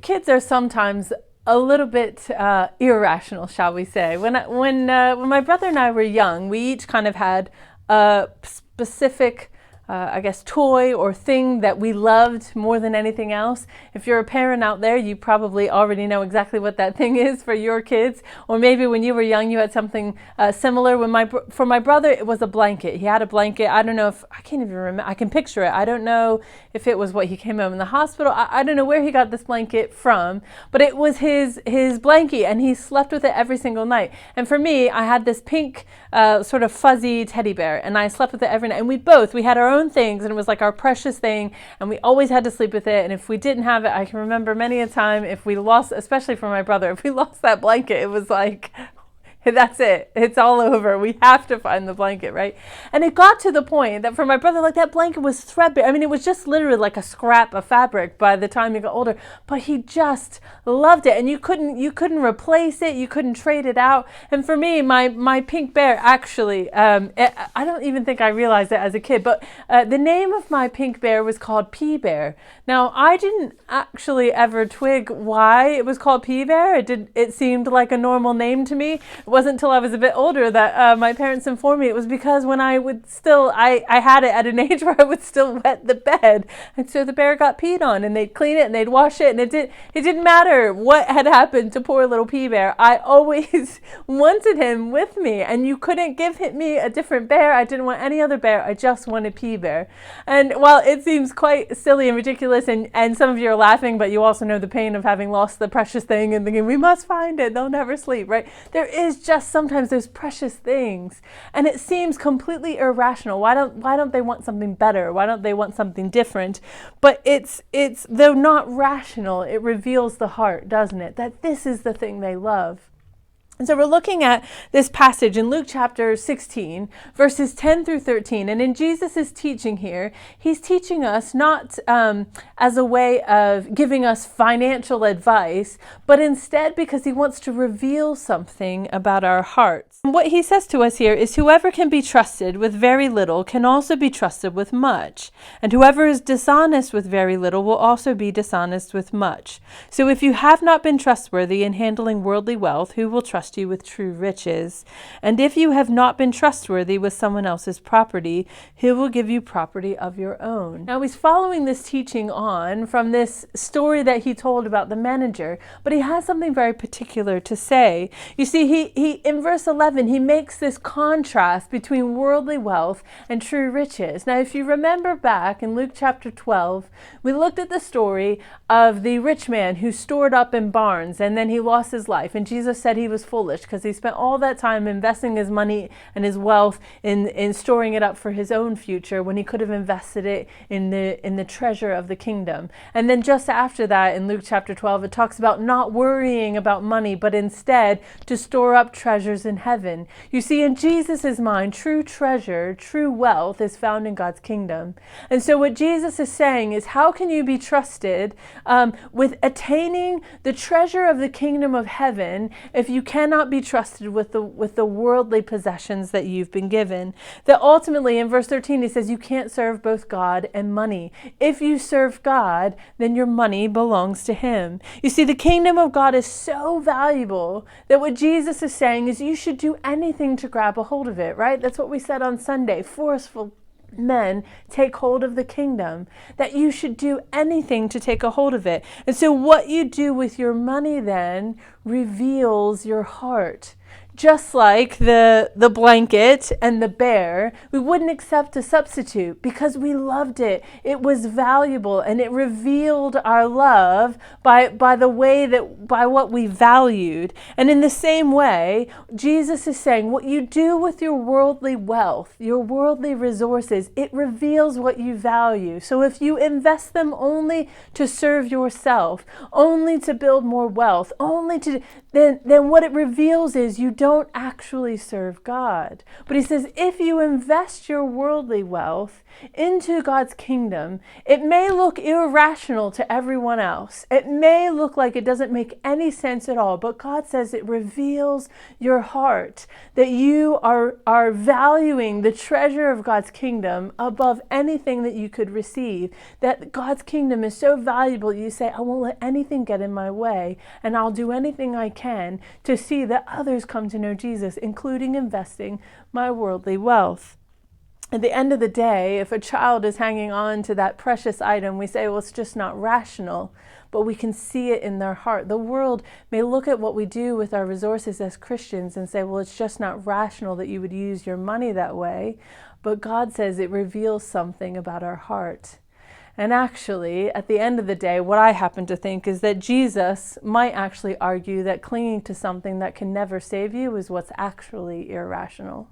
kids are sometimes a little bit irrational, shall we say. When my brother and I were young, we each kind of had a specific toy or thing that we loved more than anything else. If you're a parent out there, you probably already know exactly what that thing is for your kids. Or maybe when you were young, you had something similar. For my brother, it was a blanket. He had a blanket. I don't know if, I can't even remember. I can picture it. I don't know if it was what he came home in the hospital. I don't know where he got this blanket from, but it was his blanket, and he slept with it every single night. And for me, I had this pink sort of fuzzy teddy bear, and I slept with it every night. And we had our own things, and it was like our precious thing, and we always had to sleep with it. And if we didn't have it, I can remember many a time, if we lost, especially for my brother, if we lost that blanket, it was like, that's it. It's all over. We have to find the blanket, right? And it got to the point that for my brother, like, that blanket was threadbare. I mean, it was just literally like a scrap of fabric by the time he got older, but he just loved it. And you couldn't replace it. You couldn't trade it out. And for me, my pink bear, actually, I don't even think I realized it as a kid, but the name of my pink bear was called Pea Bear. Now, I didn't actually ever twig why it was called Pea Bear. It seemed like a normal name to me. It wasn't until I was a bit older that my parents informed me it was because when I had it at an age where I would still wet the bed, and so the bear got peed on, and they'd clean it and they'd wash it, and it didn't matter what had happened to poor little Pea Bear. I always wanted him with me, and you couldn't give me a different bear. I didn't want any other bear. I just wanted Pea Bear. And while it seems quite silly and ridiculous, and some of you are laughing, but you also know the pain of having lost the precious thing and thinking, we must find it, they'll never sleep, right? There is just sometimes those precious things, and it seems completely irrational. Why don't they want something better? Why don't they want something different? But it's though not rational, it reveals the heart, doesn't it? That this is the thing they love. And so we're looking at this passage in Luke chapter 16, verses 10 through 13. And in Jesus' teaching here, he's teaching us not as a way of giving us financial advice, but instead because he wants to reveal something about our hearts. And what he says to us here is, whoever can be trusted with very little can also be trusted with much. And whoever is dishonest with very little will also be dishonest with much. So if you have not been trustworthy in handling worldly wealth, who will trust you with true riches? And if you have not been trustworthy with someone else's property, who will give you property of your own? Now he's following this teaching on from this story that he told about the manager, but he has something very particular to say. You see, he in verse 11, he makes this contrast between worldly wealth and true riches. Now, if you remember back in Luke chapter 12, we looked at the story of the rich man who stored up in barns, and then he lost his life. And Jesus said he was foolish because he spent all that time investing his money and his wealth in storing it up for his own future, when he could have invested it in the treasure of the kingdom. And then just after that, in Luke chapter 12, it talks about not worrying about money, but instead to store up treasures in heaven. You see, in Jesus' mind, true treasure, true wealth is found in God's kingdom. And so what Jesus is saying is, how can you be trusted with attaining the treasure of the kingdom of heaven if you cannot be trusted with the worldly possessions that you've been given? That ultimately, in verse 13, he says you can't serve both God and money. If you serve God, then your money belongs to him. You see, the kingdom of God is so valuable that what Jesus is saying is you should do anything to grab a hold of it, right? That's what we said on Sunday. Forceful men take hold of the kingdom, that you should do anything to take a hold of it. And so what you do with your money then reveals your heart. Just like the blanket and the bear, we wouldn't accept a substitute because we loved it. It was valuable, and it revealed our love by what we valued. And in the same way, Jesus is saying what you do with your worldly wealth, your worldly resources, it reveals what you value. So if you invest them only to serve yourself, only to build more wealth, only to then what it reveals is you don't actually serve God. But he says, if you invest your worldly wealth into God's kingdom, it may look irrational to everyone else. It may look like it doesn't make any sense at all, but God says it reveals your heart, that you are valuing the treasure of God's kingdom above anything that you could receive, that God's kingdom is so valuable, you say, I won't let anything get in my way, and I'll do anything I can to see that others come to know Jesus, including investing my worldly wealth. At the end of the day, if a child is hanging on to that precious item, we say, well, it's just not rational, but we can see it in their heart. The world may look at what we do with our resources as Christians and say, well, it's just not rational that you would use your money that way. But God says it reveals something about our heart. And actually, at the end of the day, what I happen to think is that Jesus might actually argue that clinging to something that can never save you is what's actually irrational.